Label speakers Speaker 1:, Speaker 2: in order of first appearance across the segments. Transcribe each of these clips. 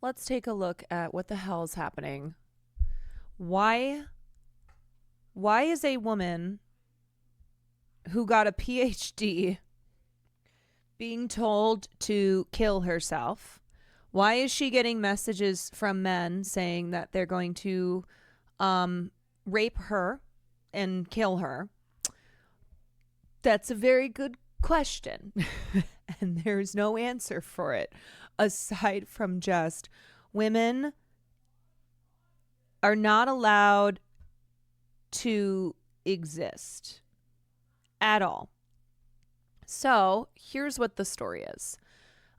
Speaker 1: let's take a look at what the hell's happening. Why is a woman who got a PhD being told to kill herself? Why is she getting messages from men saying that they're going to rape her and kill her? That's a very good question. And there's no answer for it aside from just women are not allowed to exist at all. So here's what the story is.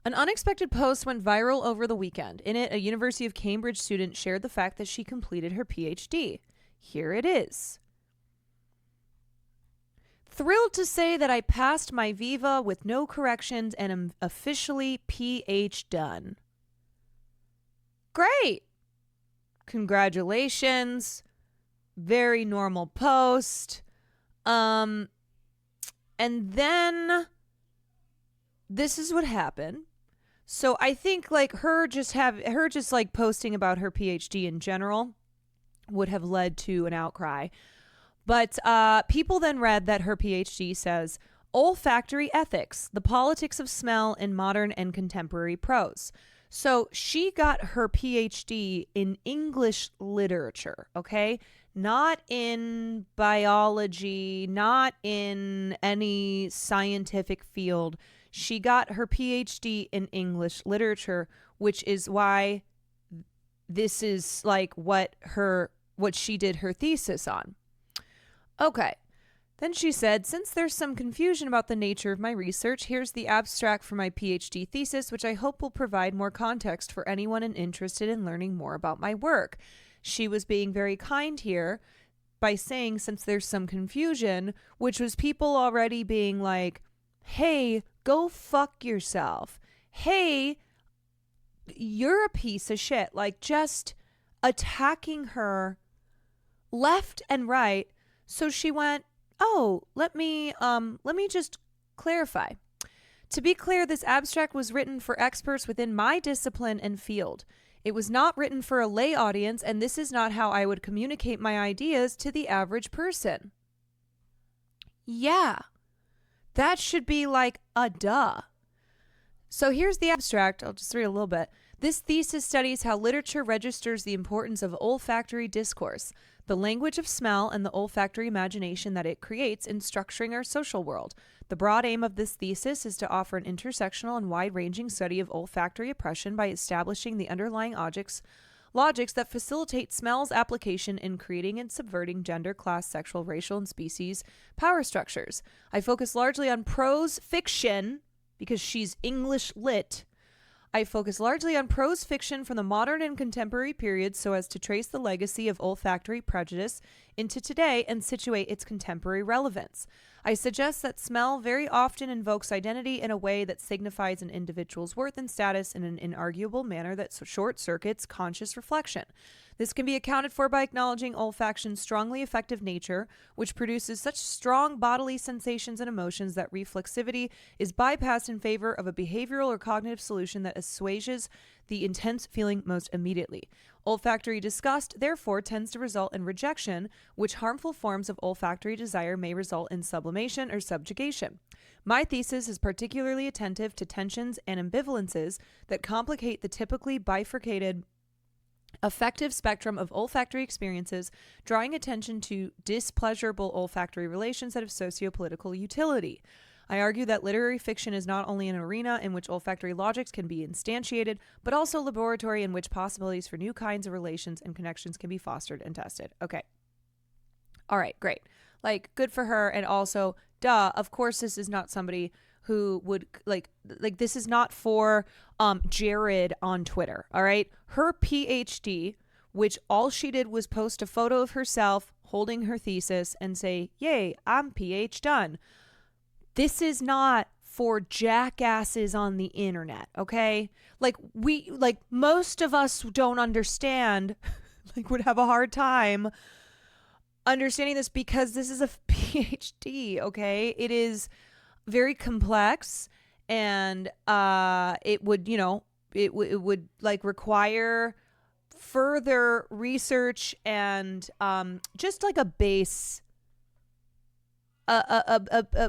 Speaker 1: An unexpected post went viral over the weekend. In it, a University of Cambridge student shared the fact that she completed her PhD. Here it is. Thrilled to say that I passed my Viva with no corrections and am officially PH done. Great. Congratulations. Very normal post. And then this is what happened. So I think like her just like posting about her PhD in general would have led to an outcry. But people then read that her PhD says, Olfactory Ethics, the Politics of Smell in Modern and Contemporary Prose. So she got her PhD in English literature, okay? Not in biology, not in any scientific field. She got her PhD in English literature, which is why this is like what she did her thesis on. Okay. Then she said, since there's some confusion about the nature of my research, here's the abstract for my PhD thesis, which I hope will provide more context for anyone interested in learning more about my work. She was being very kind here by saying, since there's some confusion, which was people already being like, hey, go fuck yourself. Hey, you're a piece of shit. Like just attacking her left and right. So she went, oh, let me just clarify. To be clear, this abstract was written for experts within my discipline and field. It was not written for a lay audience, and this is not how I would communicate my ideas to the average person. Yeah, that should be like a duh. So here's the abstract. I'll just read a little bit. This thesis studies how literature registers the importance of olfactory discourse, the language of smell, and the olfactory imagination that it creates in structuring our social world. The broad aim of this thesis is to offer an intersectional and wide-ranging study of olfactory oppression by establishing the underlying logics that facilitate smell's application in creating and subverting gender, class, sexual, racial, and species power structures. I focus largely on prose fiction because she's English lit. I focus largely on prose fiction from the modern and contemporary periods so as to trace the legacy of olfactory prejudice into today and situate its contemporary relevance. I suggest that smell very often invokes identity in a way that signifies an individual's worth and status in an inarguable manner that short-circuits conscious reflection. This can be accounted for by acknowledging olfaction's strongly affective nature, which produces such strong bodily sensations and emotions that reflexivity is bypassed in favor of a behavioral or cognitive solution that assuages the intense feeling most immediately. Olfactory disgust, therefore, tends to result in rejection, which harmful forms of olfactory desire may result in sublimation or subjugation. My thesis is particularly attentive to tensions and ambivalences that complicate the typically bifurcated affective spectrum of olfactory experiences, drawing attention to displeasurable olfactory relations that have socio-political utility. I argue that literary fiction is not only an arena in which olfactory logics can be instantiated, but also a laboratory in which possibilities for new kinds of relations and connections can be fostered and tested. Okay. All right, great. Like, good for her. And also, duh, of course this is not somebody who would, like this is not for Jared on Twitter, all right? Her PhD, which all she did was post a photo of herself holding her thesis and say, yay, I'm PH done. This is not for jackasses on the internet, okay? Like most of us don't understand, like would have a hard time understanding this because this is a PhD, okay? It is very complex and it would, it would like require further research and just like a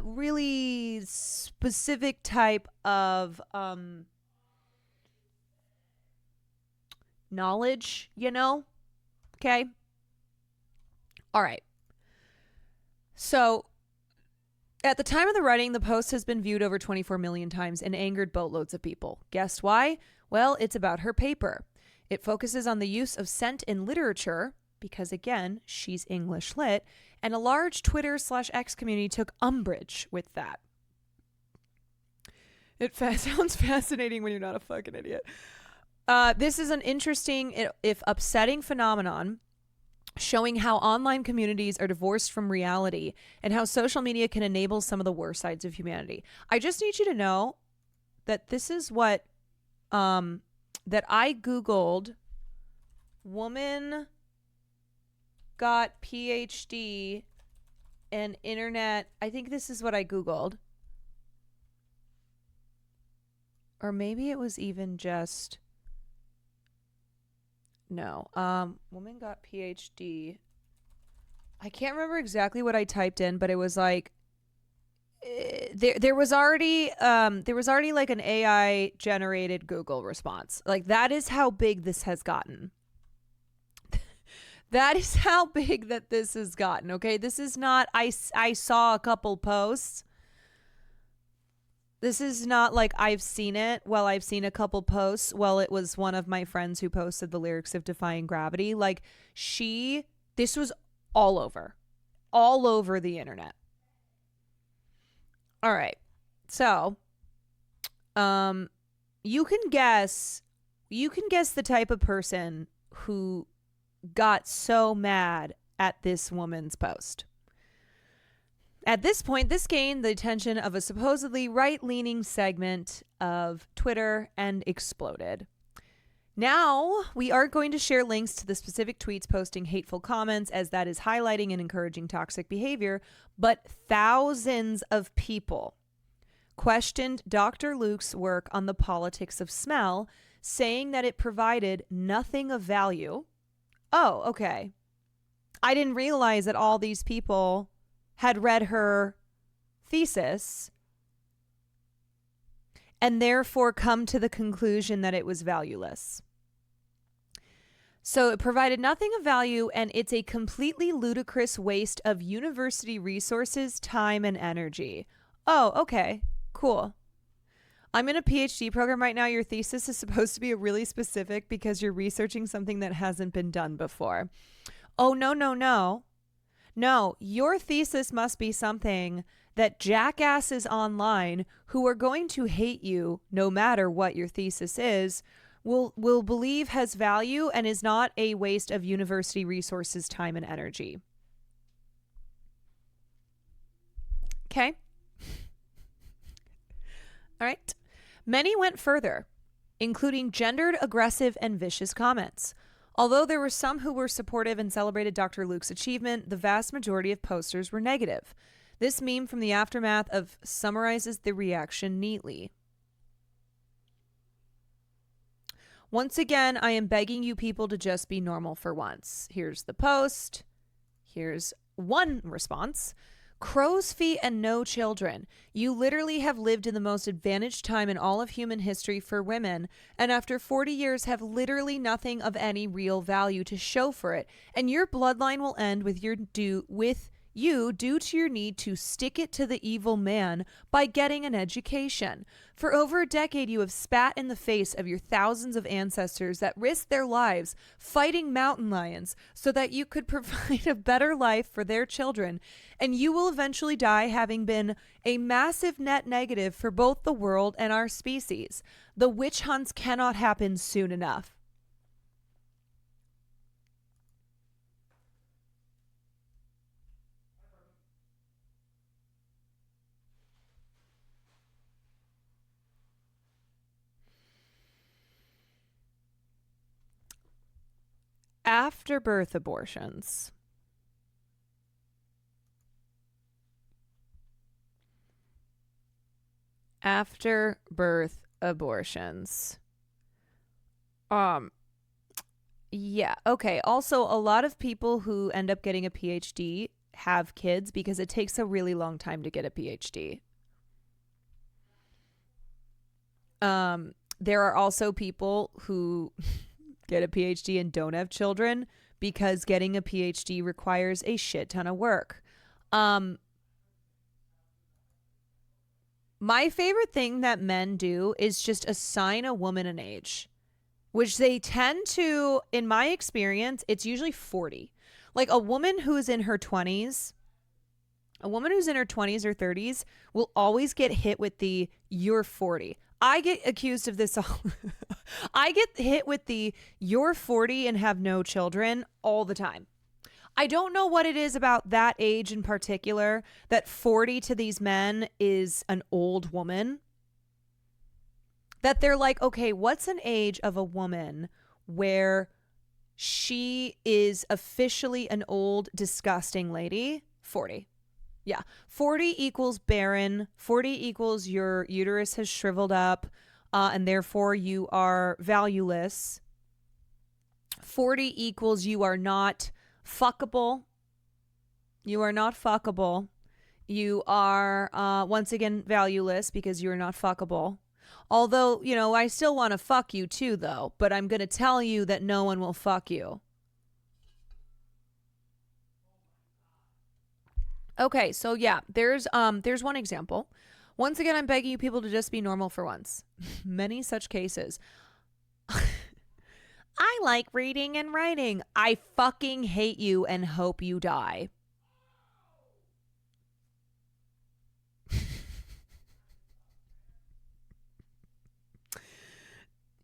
Speaker 1: really specific type of knowledge, you know? Okay. All right. So at the time of the writing, the post has been viewed over 24 million times and angered boatloads of people. Guess why? Well, it's about her paper. It focuses on the use of scent in literature because, again, she's English lit, and a large Twitter/X community took umbrage with that. It sounds fascinating when you're not a fucking idiot. This is an interesting, if upsetting phenomenon, showing how online communities are divorced from reality and how social media can enable some of the worst sides of humanity. I just need you to know that this is what that I Googled. Woman got PhD and internet. I think this is what I Googled. Or maybe it was even just... No. Woman got PhD. I can't remember exactly what I typed in, but it was like there was already like an AI generated Google response. Like that is how big this has gotten. That is how big that this has gotten. Okay, this is not I saw a couple posts. This is not like I've seen it. Well, I've seen a couple posts. Well, it was one of my friends who posted the lyrics of Defying Gravity. Like this was all over the internet. All right. So, you can guess the type of person who got so mad at this woman's post. At this point, this gained the attention of a supposedly right-leaning segment of Twitter and exploded. Now, we aren't going to share links to the specific tweets posting hateful comments, as that is highlighting and encouraging toxic behavior, but thousands of people questioned Dr. Luke's work on the politics of smell, saying that it provided nothing of value. Oh, okay. I didn't realize that all these people had read her thesis and therefore come to the conclusion that it was valueless. So it provided nothing of value, and it's a completely ludicrous waste of university resources, time, and energy. Oh, okay, cool. I'm in a PhD program right now. Your thesis is supposed to be really specific because you're researching something that hasn't been done before. Oh, no. No, your thesis must be something that jackasses online who are going to hate you no matter what your thesis is will believe has value and is not a waste of university resources, time, and energy. Okay? All right. Many went further, including gendered, aggressive, and vicious comments. Although there were some who were supportive and celebrated Dr. Luke's achievement, the vast majority of posters were negative. This meme from the aftermath of summarizes the reaction neatly. Once again, I am begging you people to just be normal for once. Here's the post. Here's one response. Crow's feet and no children. You literally have lived in the most advantaged time in all of human history for women, and after 40 years have literally nothing of any real value to show for it, and your bloodline will end with you due to your need to stick it to the evil man by getting an education. For over a decade, you have spat in the face of your thousands of ancestors that risked their lives fighting mountain lions so that you could provide a better life for their children, and you will eventually die having been a massive net negative for both the world and our species. The witch hunts cannot happen soon enough. Afterbirth abortions. Afterbirth abortions. Um, yeah. Okay. Also, a lot of people who end up getting a PhD have kids because it takes a really long time to get a PhD. There are also people who get a PhD and don't have children because getting a PhD requires a shit ton of work. My favorite thing that men do is just assign a woman an age, which they tend to, in my experience, it's usually 40. Like a woman who's in her 20s, a woman who's in her 20s or 30s will always get hit with the "you're 40." I get accused of this all. I get hit with the "you're 40 and have no children" all the time. I don't know what it is about that age in particular that 40 to these men is an old woman. That they're like, okay, what's an age of a woman where she is officially an old, disgusting lady? 40. Yeah. 40 equals barren. 40 equals your uterus has shriveled up, and therefore you are valueless. 40 equals you are not fuckable. You are not fuckable. You are, once again, valueless because you are not fuckable. Although, you know, I still want to fuck you too, though. But I'm going to tell you that no one will fuck you. Okay, so yeah, there's one example. Once again, I'm begging you people to just be normal for once. Many such cases. I like reading and writing. I fucking hate you and hope you die.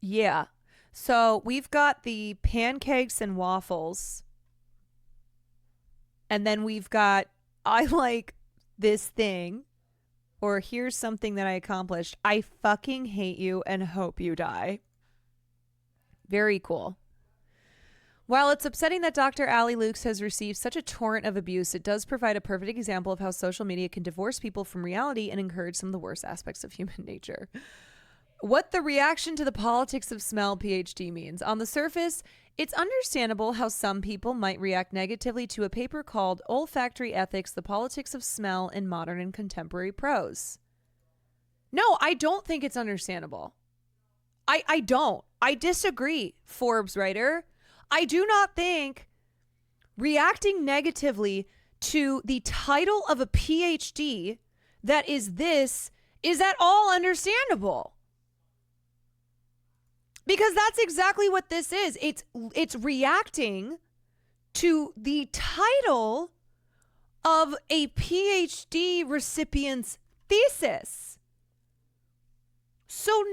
Speaker 1: Yeah. So we've got the pancakes and waffles. And then we've got I like this thing. Or here's something that I accomplished. I fucking hate you and hope you die. Very cool. While it's upsetting that Dr. Ali Lukes has received such a torrent of abuse, it does provide a perfect example of how social media can divorce people from reality and encourage some of the worst aspects of human nature. What the reaction to the politics of smell PhD means. On the surface, it's understandable how some people might react negatively to a paper called Olfactory Ethics, the Politics of Smell in Modern and Contemporary Prose. No, I don't think it's understandable. I don't. I disagree, Forbes writer. I do not think reacting negatively to the title of a PhD that is this is at all understandable. Because that's exactly what this is. It's reacting to the title of a PhD recipient's thesis. So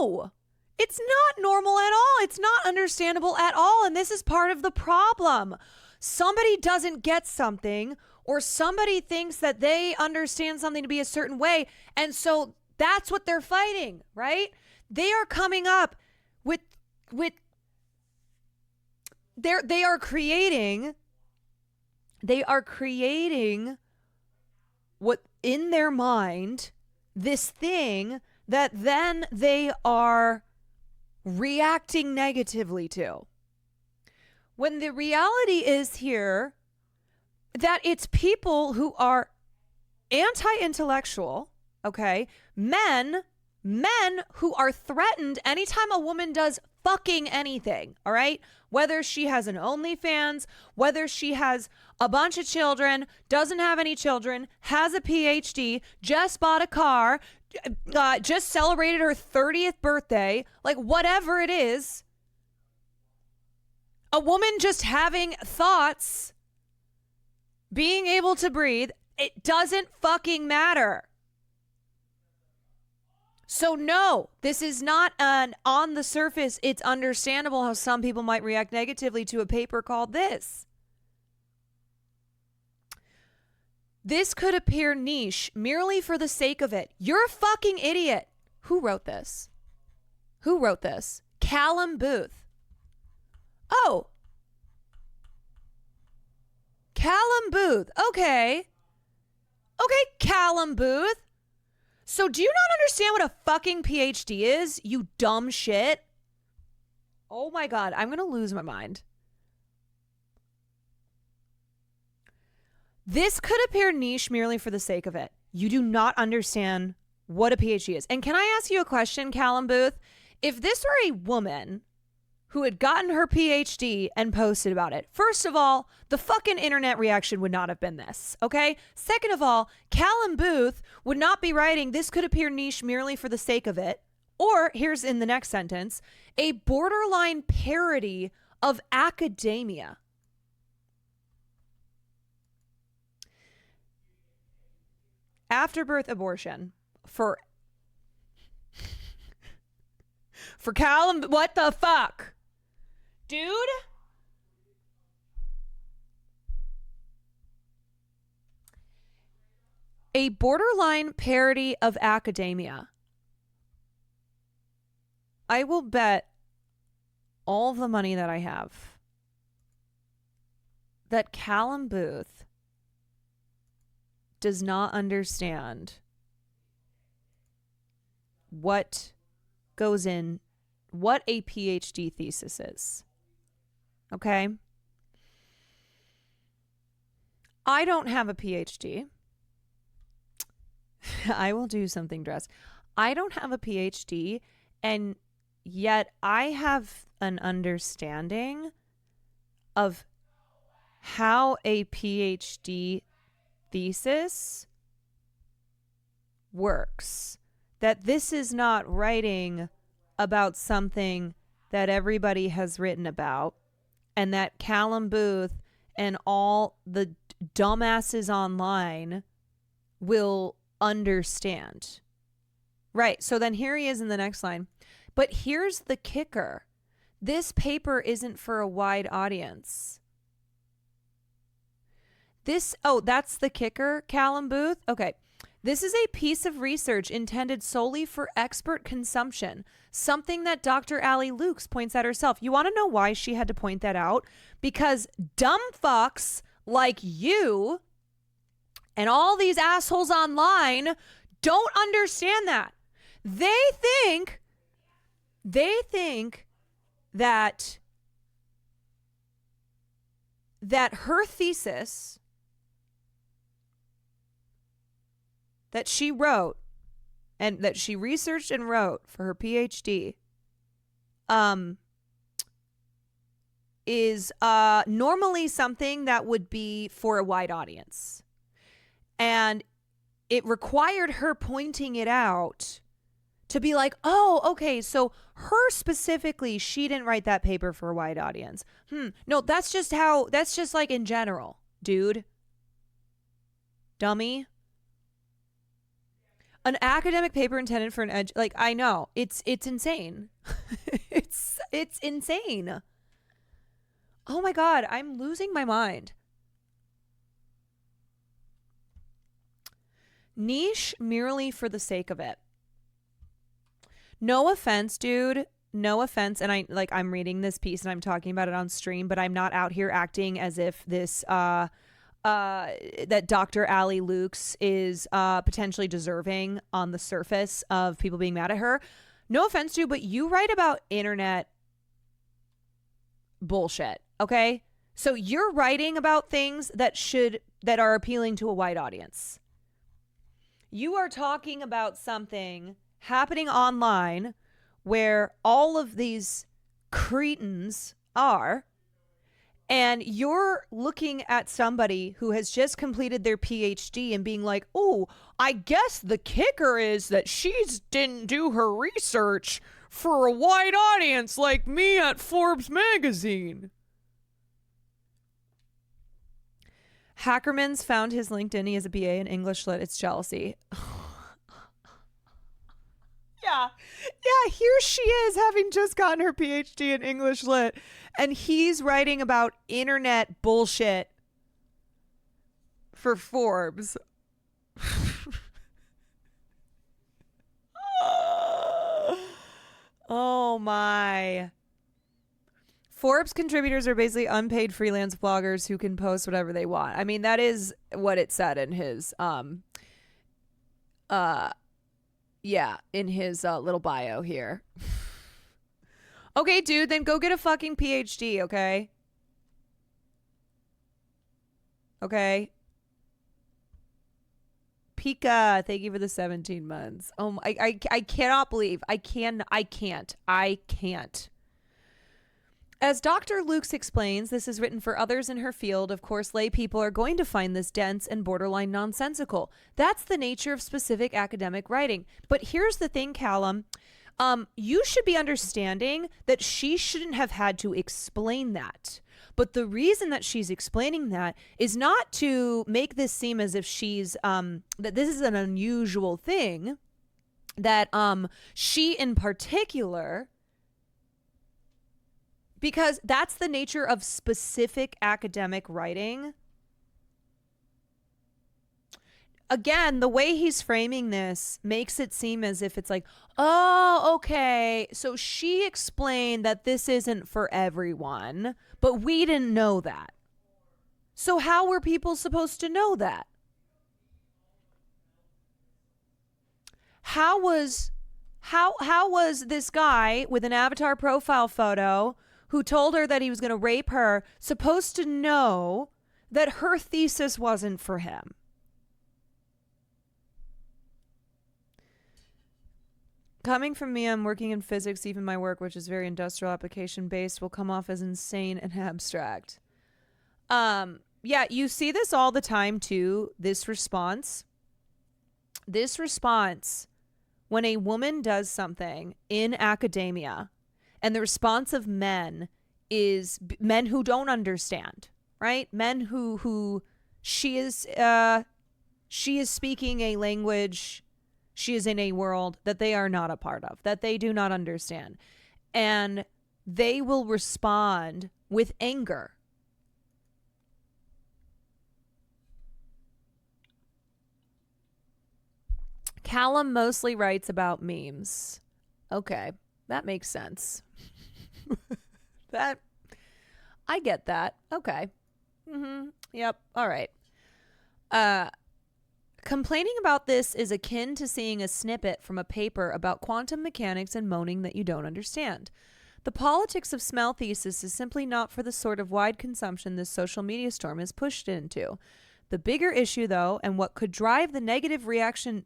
Speaker 1: no, it's not normal at all. It's not understandable at all. And this is part of the problem. Somebody doesn't get something, or somebody thinks that they understand something to be a certain way. And so that's what they're fighting, right? They are coming up with they are creating what in their mind this thing that then they are reacting negatively to. When the reality is here that it's people who are anti-intellectual, okay? Men who are threatened anytime a woman does fucking anything, all right? Whether she has an OnlyFans, whether she has a bunch of children, doesn't have any children, has a PhD, just bought a car, just celebrated her 30th birthday, like whatever it is, a woman just having thoughts, being able to breathe, it doesn't fucking matter. So no, this is not an on the surface, it's understandable how some people might react negatively to a paper called this. This could appear niche merely for the sake of it. You're a fucking idiot. Who wrote this? Callum Booth. Oh. Callum Booth. Okay, Callum Booth. So do you not understand what a fucking PhD is, you dumb shit? Oh my God, I'm going to lose my mind. This could appear niche merely for the sake of it. You do not understand what a PhD is. And can I ask you a question, Callum Booth? If this were a woman who had gotten her PhD and posted about it, first of all, the fucking internet reaction would not have been this, okay? Second of all, Callum Booth would not be writing, this could appear niche merely for the sake of it. Or, here's in the next sentence, a borderline parody of academia. Afterbirth abortion for Callum. What the fuck, dude? A borderline parody of academia. I will bet all the money that I have that Callum Booth does not understand what goes in, what a PhD thesis is. Okay? I don't have a PhD. I will do something dressed. I don't have a PhD, and yet I have an understanding of how a PhD thesis works. That this is not writing about something that everybody has written about, and that Callum Booth and all the dumbasses online will understand. Right. So then here he is in the next line. But here's the kicker. This paper isn't for a wide audience. That's the kicker, Callum Booth? Okay. This is a piece of research intended solely for expert consumption, something that Dr. Allie Lukes points out herself. You want to know why she had to point that out? Because dumb fucks like you and all these assholes online don't understand that. They think that her thesis that she wrote and that she researched and wrote for her PhD is normally something that would be for a wide audience. And it required her pointing it out to be like, oh, okay, so her specifically, she didn't write that paper for a wide audience. No, that's just like in general, dude. Dummy. An academic paper intended for an like, I know, it's insane. it's insane. Oh my God, I'm losing my mind. Niche merely for the sake of it. No offense, dude. No offense. And I'm reading this piece and I'm talking about it on stream, but I'm not out here acting as if this that Dr. Allie Lukes is potentially deserving on the surface of people being mad at her. No offense to you, but you write about internet bullshit, okay? So you're writing about things that are appealing to a wide audience. You are talking about something happening online where all of these cretins are, and you're looking at somebody who has just completed their PhD and being like, oh, I guess the kicker is that she didn't do her research for a wide audience like me at Forbes magazine. Hackerman's found his LinkedIn. He has a BA in English Lit. It's jealousy. Yeah, here she is having just gotten her PhD in English Lit, and he's writing about internet bullshit for Forbes. Oh my. Forbes contributors are basically unpaid freelance bloggers who can post whatever they want. I mean, that is what it said in his in his little bio here. Okay, dude, then go get a fucking PhD, okay? Okay. Pika, thank you for the 17 months. Oh, I cannot believe. I can't. As Dr. Lukes explains, this is written for others in her field. Of course, lay people are going to find this dense and borderline nonsensical. That's the nature of specific academic writing. But here's the thing, Callum. You should be understanding that she shouldn't have had to explain that. But the reason that she's explaining that is not to make this seem as if she's, that this is an unusual thing, that she in particular, because that's the nature of specific academic writing. Again, the way he's framing this makes it seem as if it's like, oh, okay, so she explained that this isn't for everyone, but we didn't know that. So how were people supposed to know that? How was this guy with an avatar profile photo who told her that he was going to rape her supposed to know that her thesis wasn't for him? Coming from me, I'm working in physics. Even my work, which is very industrial application based, will come off as insane and abstract. Yeah, you see this all the time too. This response, when a woman does something in academia, and the response of men is men who don't understand, right? Men who she is speaking a language, she is in a world that they are not a part of, that they do not understand. And they will respond with anger. Callum mostly writes about memes. Okay, that makes sense. That, I get that. Okay. Yep. All right. Complaining about this is akin to seeing a snippet from a paper about quantum mechanics and moaning that you don't understand. The politics of smell thesis is simply not for the sort of wide consumption this social media storm is pushed into. The bigger issue, though, and what could drive the negative reaction...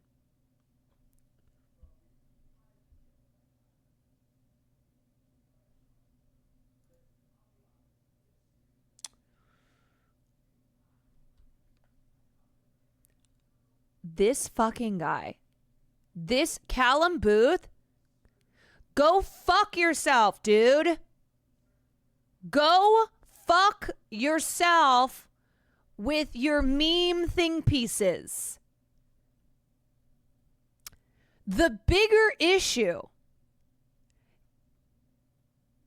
Speaker 1: This fucking guy, this Callum Booth, go fuck yourself, dude. Go fuck yourself with your meme thing pieces. The bigger issue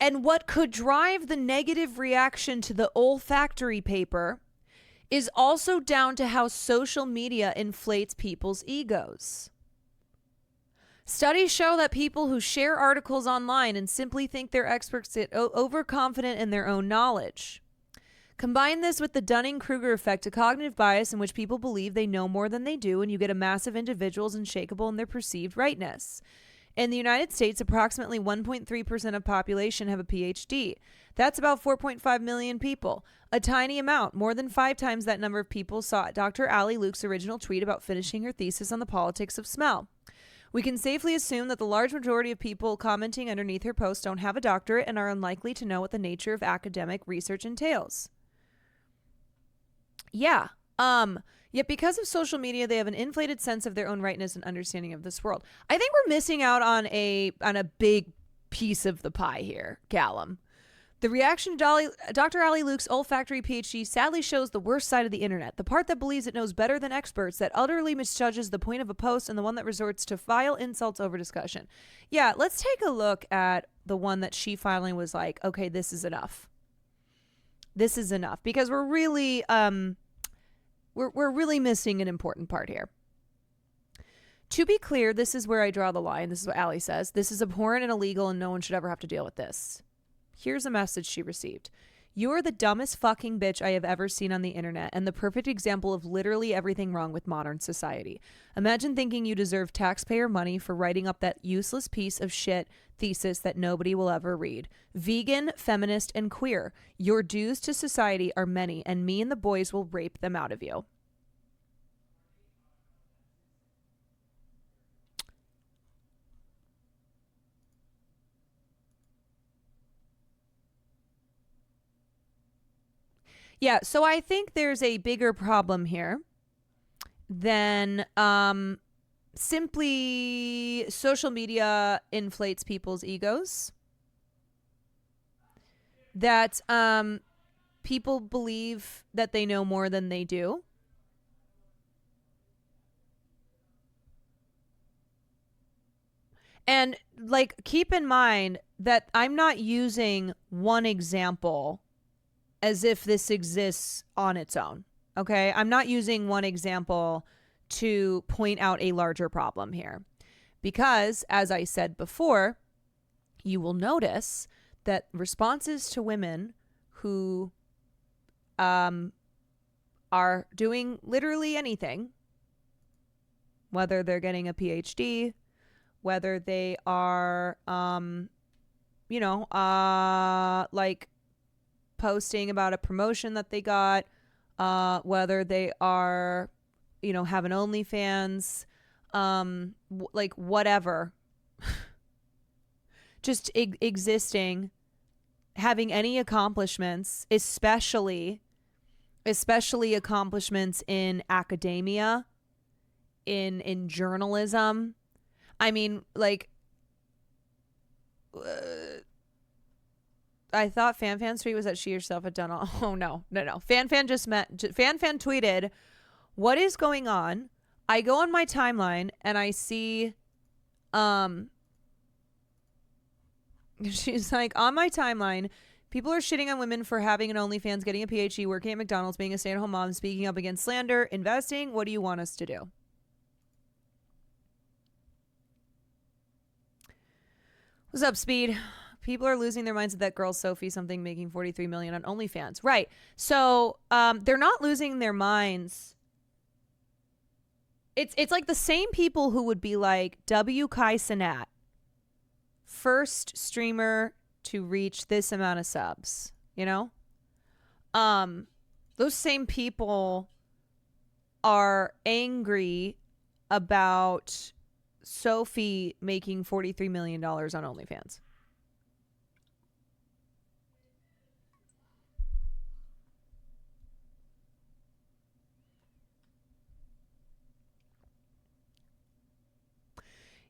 Speaker 1: and what could drive the negative reaction to the olfactory paper is also down to how social media inflates people's egos. Studies show that people who share articles online and simply think they're experts get overconfident in their own knowledge. Combine this with the Dunning-Kruger effect, a cognitive bias in which people believe they know more than they do, and you get a mass of individuals unshakable in their perceived rightness. In the United States, approximately 1.3% of population have a PhD. That's about 4.5 million people. A tiny amount. More than 5 times that number of people saw Dr. Ali Luke's original tweet about finishing her thesis on the politics of smell. We can safely assume that the large majority of people commenting underneath her post don't have a doctorate and are unlikely to know what the nature of academic research entails. Yeah. Yet because of social media, they have an inflated sense of their own rightness and understanding of this world. I think we're missing out on a big piece of the pie here, Callum. The reaction to Dr. Ali Luke's olfactory PhD sadly shows the worst side of the internet, the part that believes it knows better than experts, that utterly misjudges the point of a post, and the one that resorts to vile insults over discussion. Yeah, let's take a look at the one that she finally was like, okay, this is enough. This is enough, because we're really we're really missing an important part here. To be clear, this is where I draw the line. This is what Ali says. This is abhorrent and illegal, and no one should ever have to deal with this. Here's a message she received. You're the dumbest fucking bitch I have ever seen on the internet and the perfect example of literally everything wrong with modern society. Imagine thinking you deserve taxpayer money for writing up that useless piece of shit thesis that nobody will ever read. Vegan, feminist, and queer. Your dues to society are many, and me and the boys will rape them out of you. Yeah, so I think there's a bigger problem here than simply social media inflates people's egos. That people believe that they know more than they do. And like, keep in mind that I'm not using one example as if this exists on its own. Okay. I'm not using one example to point out a larger problem here. Because, as I said before, you will notice that responses to women who are doing literally anything, whether they're getting a PhD, whether they are, like posting about a promotion that they got, whether they are, have an OnlyFans, like whatever, just existing, having any accomplishments, especially accomplishments in academia, in journalism. I mean, like, I thought FanFan's tweet was that she herself had done all. Oh, no. FanFan FanFan tweeted, what is going on? I go on my timeline and I see, she's like, on my timeline, people are shitting on women for having an OnlyFans, getting a PhD, working at McDonald's, being a stay-at-home mom, speaking up against slander, investing. What do you want us to do? What's up, Speed? People are losing their minds at that girl Sophie something making $43 million on OnlyFans. Right. So they're not losing their minds. It's like the same people who would be like, W. Kai Cenat, first streamer to reach this amount of subs, those same people are angry about Sophie making $43 million on OnlyFans.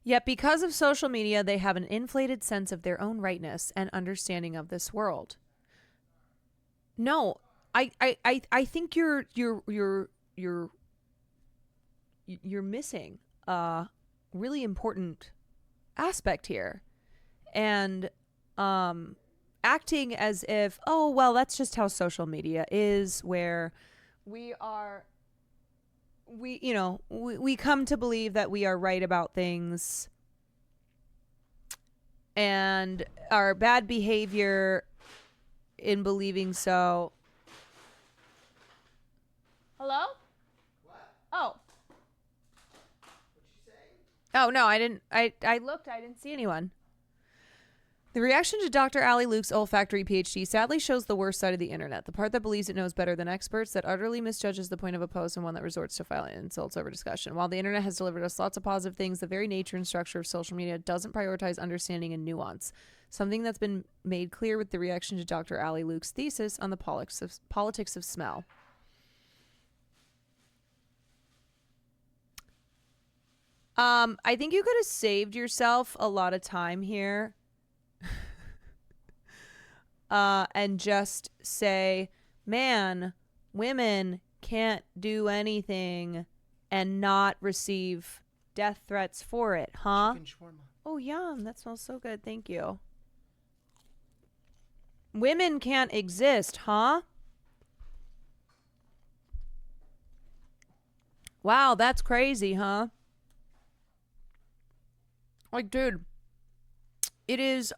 Speaker 1: Yet because of social media, they have an inflated sense of their own rightness and understanding of this world. No, I think you're missing a really important aspect here, and acting as if, oh well, that's just how social media is, where we come to believe that we are right about things, and our bad behavior in believing so. Hello?
Speaker 2: What?
Speaker 1: Oh.
Speaker 2: What'd you say?
Speaker 1: Oh, no, I didn't. I looked. I didn't see anyone. The reaction to Dr. Ali Luke's olfactory PhD sadly shows the worst side of the internet, the part that believes it knows better than experts, that utterly misjudges the point of a post, and one that resorts to violent insults over discussion. While the internet has delivered us lots of positive things, the very nature and structure of social media doesn't prioritize understanding and nuance, something that's been made clear with the reaction to Dr. Ali Luke's thesis on the politics of smell. I think you could have saved yourself a lot of time here. And just say, man, women can't do anything and not receive death threats for it, huh?
Speaker 2: Chicken shawarma.
Speaker 1: Oh, yum. That smells so good. Thank you. Women can't exist, huh? Wow, that's crazy, huh? Like, dude, it is,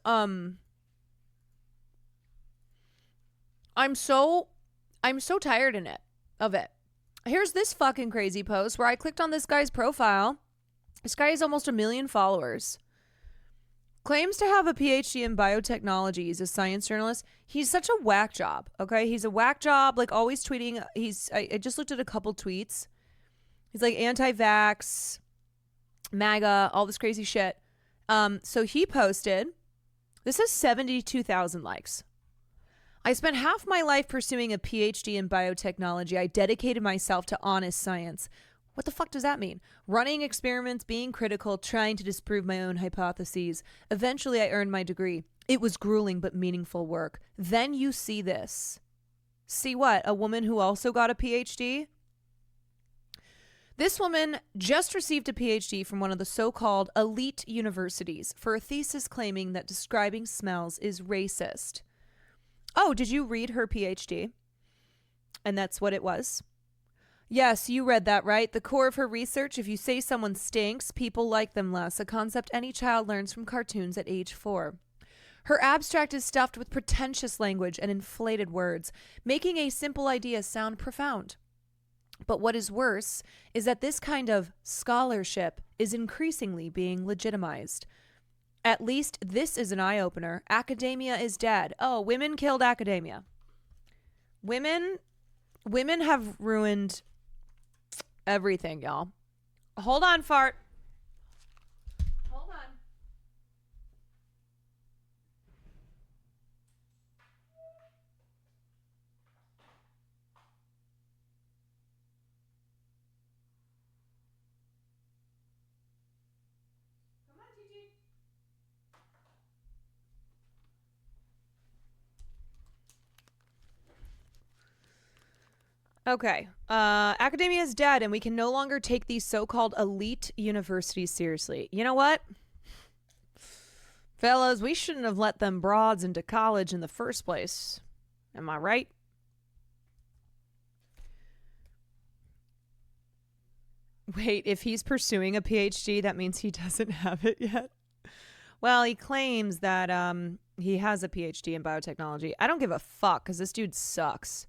Speaker 1: I'm so tired of it. Here's this fucking crazy post where I clicked on this guy's profile. This guy has almost 1 million followers. Claims to have a PhD in biotechnology. He's a science journalist. He's such a whack job, okay? He's a whack job, like always tweeting. I just looked at a couple tweets. He's like anti-vax, MAGA, all this crazy shit. So he posted, this has 72,000 likes. I spent half my life pursuing a PhD in biotechnology. I dedicated myself to honest science. What the fuck does that mean? Running experiments, being critical, trying to disprove my own hypotheses. Eventually, I earned my degree. It was grueling but meaningful work. Then you see this. See what? A woman who also got a PhD? This woman just received a PhD from one of the so-called elite universities for a thesis claiming that describing smells is racist. Oh, did you read her PhD? And that's what it was? Yes, you read that right. The core of her research, if you say someone stinks, people like them less, a concept any child learns from cartoons at age 4. Her abstract is stuffed with pretentious language and inflated words, making a simple idea sound profound. But what is worse is that this kind of scholarship is increasingly being legitimized. At least this is an eye-opener. Academia is dead. Oh, women killed academia. Women have ruined everything, y'all. Hold on, fart. Hold on. Come on, Gigi. Okay. Academia is dead, and we can no longer take these so-called elite universities seriously. You know what? Fellas, we shouldn't have let them broads into college in the first place. Am I right? Wait, if he's pursuing a PhD, that means he doesn't have it yet? Well, he claims that he has a PhD in biotechnology. I don't give a fuck, because this dude sucks.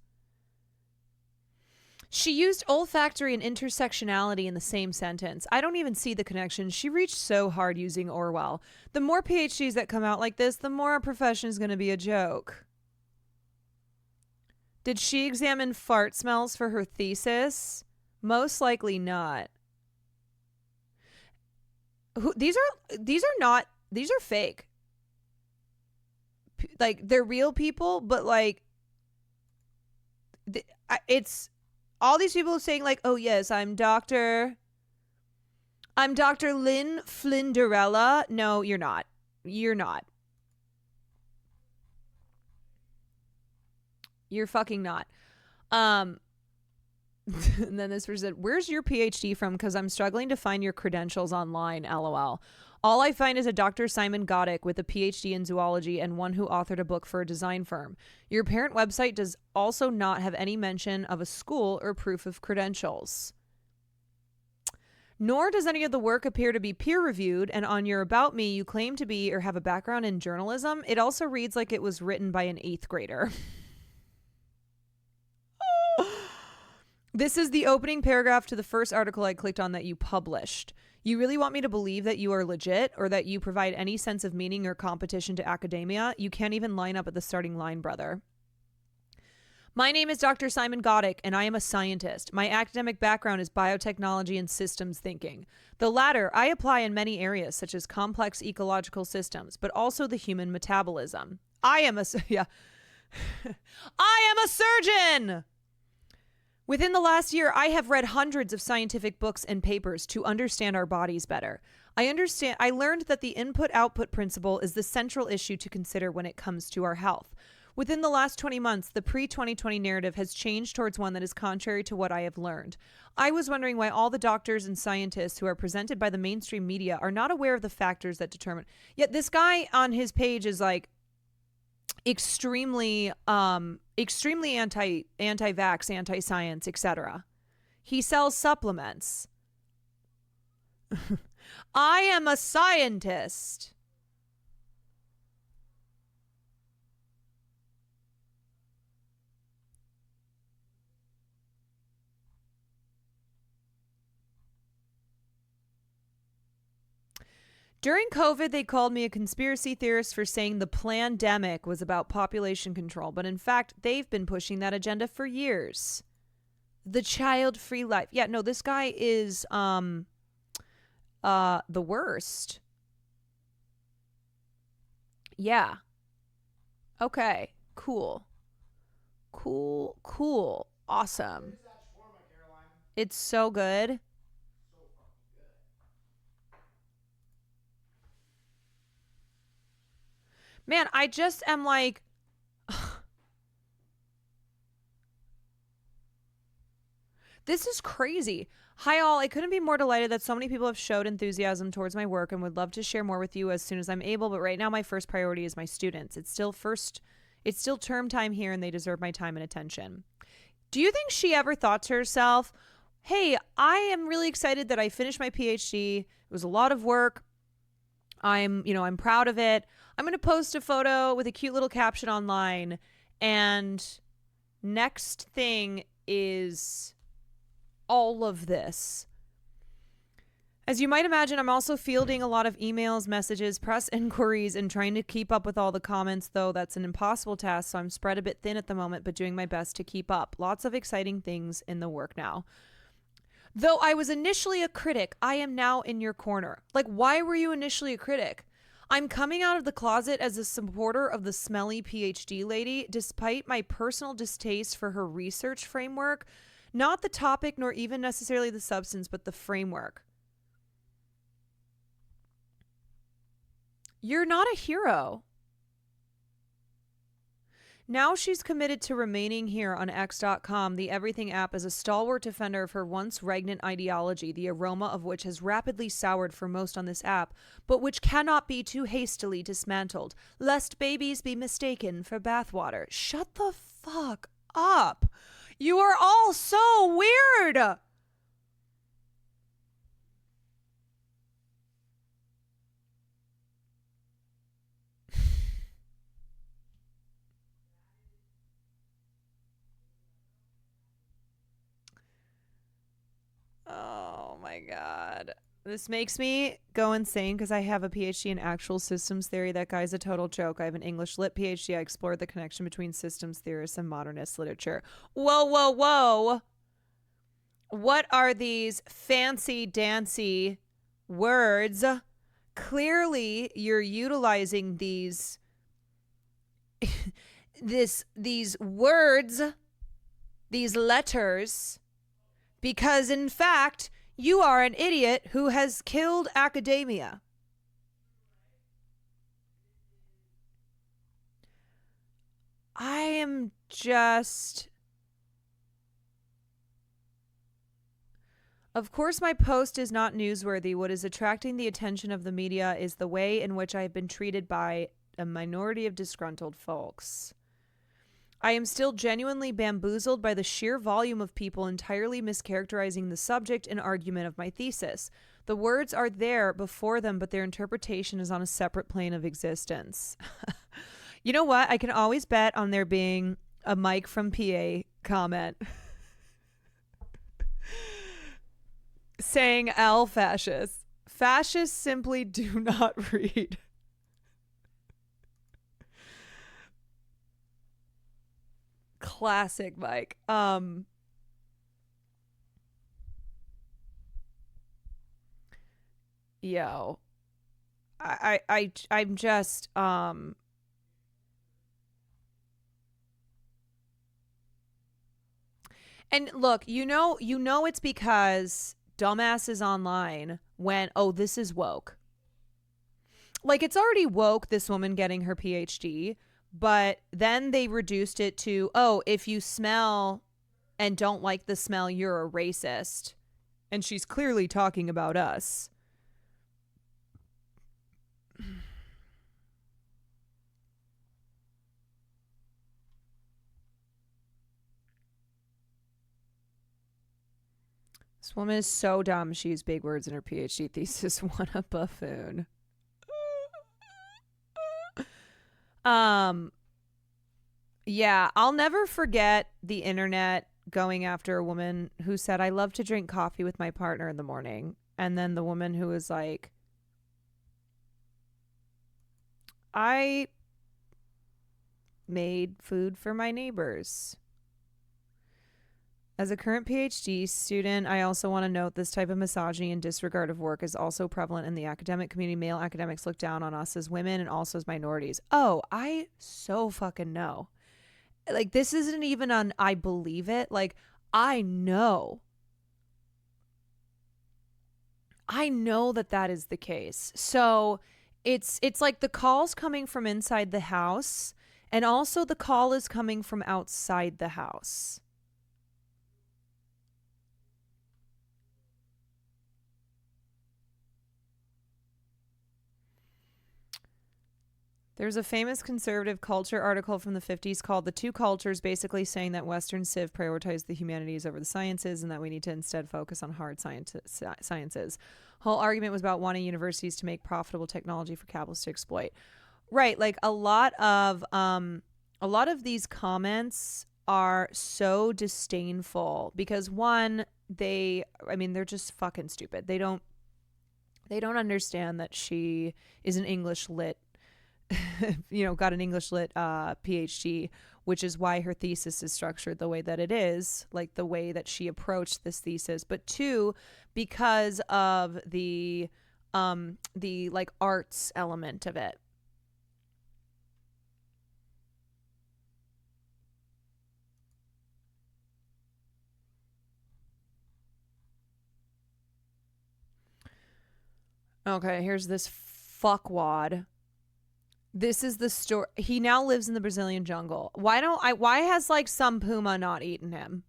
Speaker 1: She used olfactory and intersectionality in the same sentence. I don't even see the connection. She reached so hard using Orwell. The more PhDs that come out like this, the more our profession is going to be a joke. Did she examine fart smells for her thesis? Most likely not. These are fake. Like, they're real people, but like, it's all these people saying like, oh yes, I'm Dr. Lynn Flinderella. No, you're not. You're not. You're fucking not. And then this person said, where's your PhD from? Because I'm struggling to find your credentials online, LOL. All I find is a Dr. Simon Goddick with a PhD in zoology and one who authored a book for a design firm. Your parent website does also not have any mention of a school or proof of credentials. Nor does any of the work appear to be peer-reviewed, and on your About Me, you claim to be or have a background in journalism. It also reads like it was written by an 8th grader. This is the opening paragraph to the first article I clicked on that you published. You really want me to believe that you are legit or that you provide any sense of meaning or competition to academia? You can't even line up at the starting line, brother. My name is Dr. Simon Goddick, and I am a scientist. My academic background is biotechnology and systems thinking. The latter I apply in many areas, such as complex ecological systems, but also the human metabolism. I am a surgeon! Within the last year, I have read hundreds of scientific books and papers to understand our bodies better. I learned that the input-output principle is the central issue to consider when it comes to our health. Within the last 20 months, the pre-2020 narrative has changed towards one that is contrary to what I have learned. I was wondering why all the doctors and scientists who are presented by the mainstream media are not aware of the factors that determine. Yet this guy on his page is like extremely anti-vax, anti-science, etc. He sells supplements. I am a scientist. During COVID, they called me a conspiracy theorist for saying the plandemic was about population control, but in fact, they've been pushing that agenda for years. The child-free life. Yeah, no, this guy is the worst. Yeah. Okay. Cool. Awesome. It's so good. Man, I just am like, this is crazy. Hi, all. I couldn't be more delighted that so many people have showed enthusiasm towards my work and would love to share more with you as soon as I'm able. But right now, my first priority is my students. It's still term time here, and they deserve my time and attention. Do you think she ever thought to herself, hey, I am really excited that I finished my PhD. It was a lot of work. I'm proud of it. I'm going to post a photo with a cute little caption online. And next thing is all of this. As you might imagine, I'm also fielding a lot of emails, messages, press inquiries, and trying to keep up with all the comments, though that's an impossible task, so I'm spread a bit thin at the moment, but doing my best to keep up. Lots of exciting things in the work now. Though I was initially a critic, I am now in your corner. Like, why were you initially a critic? I'm coming out of the closet as a supporter of the smelly PhD lady, despite my personal distaste for her research framework. Not the topic, nor even necessarily the substance, but the framework. You're not a hero. Now she's committed to remaining here on X.com, the Everything app, as a stalwart defender of her once regnant ideology, the aroma of which has rapidly soured for most on this app, but which cannot be too hastily dismantled, lest babies be mistaken for bathwater. Shut the fuck up. You are all so weird. Oh my God. This makes me go insane because I have a PhD in actual systems theory. That guy's a total joke. I have an English lit PhD. I explored the connection between systems theorists and modernist literature. Whoa. What are these fancy dancy words? Clearly, you're utilizing these these words, these letters, because in fact, you are an idiot who has killed academia. I am just... Of course, my post is not newsworthy. What is attracting the attention of the media is the way in which I have been treated by a minority of disgruntled folks. I am still genuinely bamboozled by the sheer volume of people entirely mischaracterizing the subject and argument of my thesis. The words are there before them, but their interpretation is on a separate plane of existence. You know what? I can always bet on there being a Mike from PA comment saying L fascists. Fascists simply do not read. Classic Mike. Yo. I'm just and look, you know it's because dumbasses online went, oh, this is woke. Like, it's already woke, this woman getting her PhD, but then they reduced it to, oh, if you smell and don't like the smell, you're a racist. And she's clearly talking about us. This woman is so dumb. She used big words in her PhD thesis. What a buffoon. Yeah, I'll never forget the internet going after a woman who said, I love to drink coffee with my partner in the morning. And then the woman who was like, I made food for my neighbors. As a current PhD student, I also want to note this type of misogyny and disregard of work is also prevalent in the academic community. Male academics look down on us as women and also as minorities. Oh, I so fucking know. Like, this isn't even on I believe it. Like, I know. I know that that is the case. So it's like the call's coming from inside the house, and also the call is coming from outside the house. There's a famous conservative culture article from the 50s called The Two Cultures, basically saying that Western Civ prioritized the humanities over the sciences and that we need to instead focus on hard sciences. Whole argument was about wanting universities to make profitable technology for capitalists to exploit. Right, like a lot of these comments are so disdainful because one, they're just fucking stupid. They don't understand that she is an English lit got an English lit PhD, which is why her thesis is structured the way that it is, like the way that she approached this thesis. But two, because of the like arts element of it. Okay, here's this fuckwad. This is the story. He now lives in the Brazilian jungle. Why has like some puma not eaten him?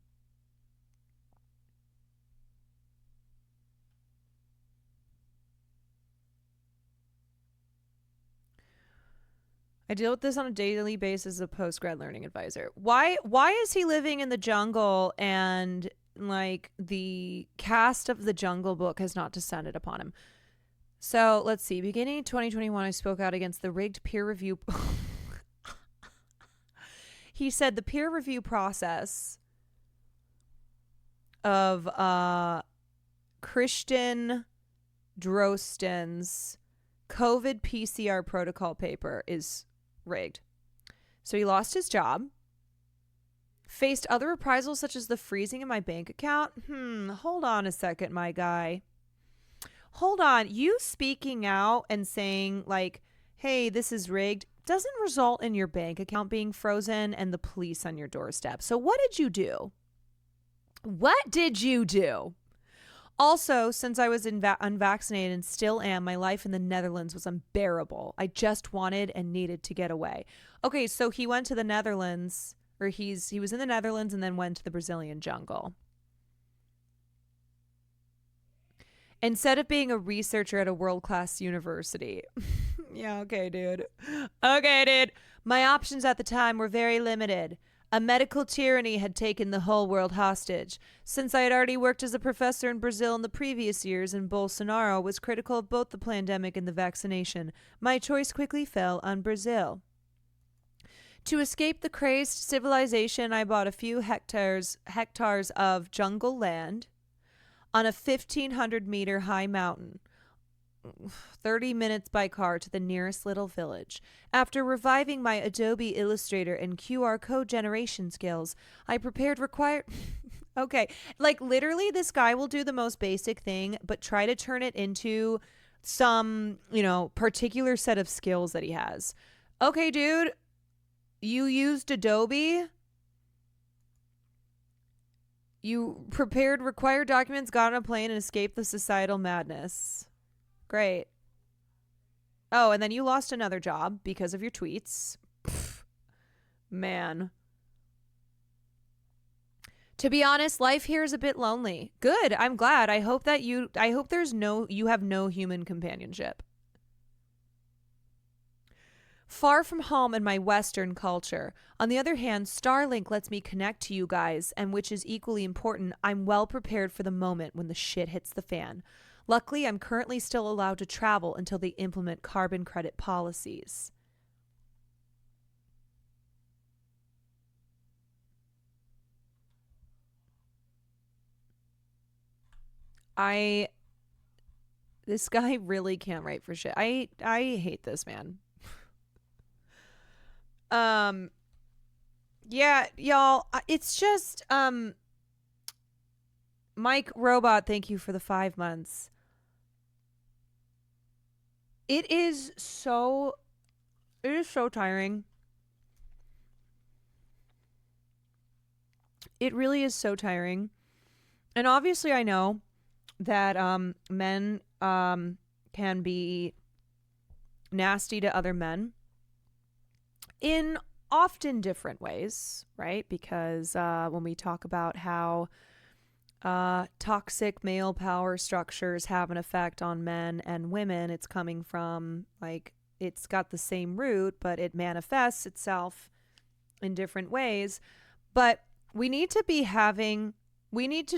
Speaker 1: I deal with this on a daily basis as a post-grad learning advisor. Why is he living in the jungle and like the cast of the Jungle Book has not descended upon him? So let's see. Beginning 2021, I spoke out against the rigged peer review. He said the peer review process of Christian Drosten's COVID PCR protocol paper is rigged. So he lost his job, faced other reprisals such as the freezing of my bank account. Hold on a second, my guy. Hold on. You speaking out and saying like, hey, this is rigged doesn't result in your bank account being frozen and the police on your doorstep. So what did you do? What did you do? Also, since I was unvaccinated and still am, my life in the Netherlands was unbearable. I just wanted and needed to get away. Okay, so he went to the Netherlands, or he was in the Netherlands and then went to the Brazilian jungle. Instead of being a researcher at a world-class university. Yeah, okay, dude. Okay, dude. My options at the time were very limited. A medical tyranny had taken the whole world hostage. Since I had already worked as a professor in Brazil in the previous years and Bolsonaro was critical of both the pandemic and the vaccination, my choice quickly fell on Brazil. To escape the crazed civilization, I bought a few hectares of jungle land on a 1,500-meter high mountain, 30 minutes by car to the nearest little village. After reviving my Adobe Illustrator and QR code generation skills, I prepared required... Okay, like literally this guy will do the most basic thing, but try to turn it into some, particular set of skills that he has. Okay, dude, you used Adobe... You prepared required documents, got on a plane, and escaped the societal madness. Great. Oh, and then you lost another job because of your tweets. Pfft, man. To be honest, life here is a bit lonely. Good. I'm glad. I hope you have no human companionship. Far from home in my Western culture. On the other hand, Starlink lets me connect to you guys, and which is equally important, I'm well prepared for the moment when the shit hits the fan. Luckily, I'm currently still allowed to travel until they implement carbon credit policies. This guy really can't write for shit. I hate this man. Yeah, y'all, it's just Mike Robot, thank you for the 5 months. It is so tiring. It really is so tiring. And obviously I know that men can be nasty to other men in often different ways, right? Because when we talk about how toxic male power structures have an effect on men and women, it's coming from, like, it's got the same root, but it manifests itself in different ways. But we need to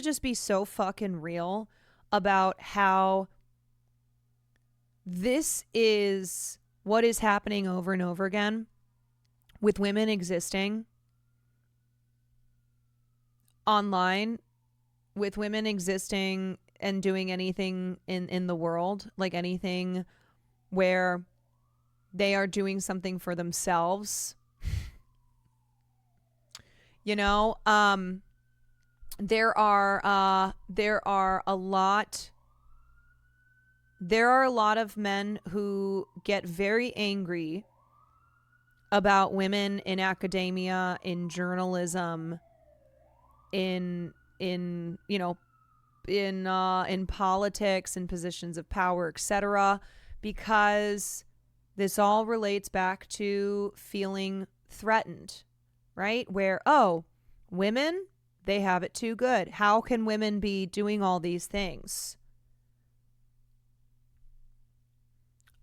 Speaker 1: just be so fucking real about how this is what is happening over and over again with women existing online, with women existing and doing anything in the world, like anything where they are doing something for themselves. You know, there are a lot of men who get very angry about women in academia, in journalism, in you know, in politics and positions of power, etc., because this all relates back to feeling threatened, right? Where, oh, women, they have it too good. How can women be doing all these things?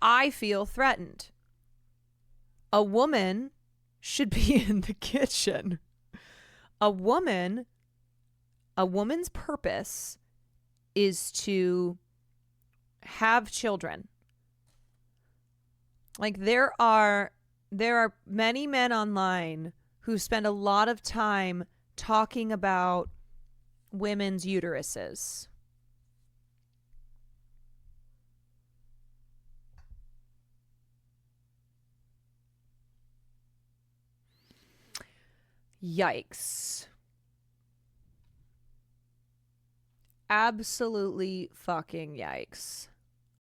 Speaker 1: I feel threatened. A woman should be in the kitchen. A woman's purpose is to have children. Like, there are many men online who spend a lot of time talking about women's uteruses. Yikes. Absolutely fucking yikes.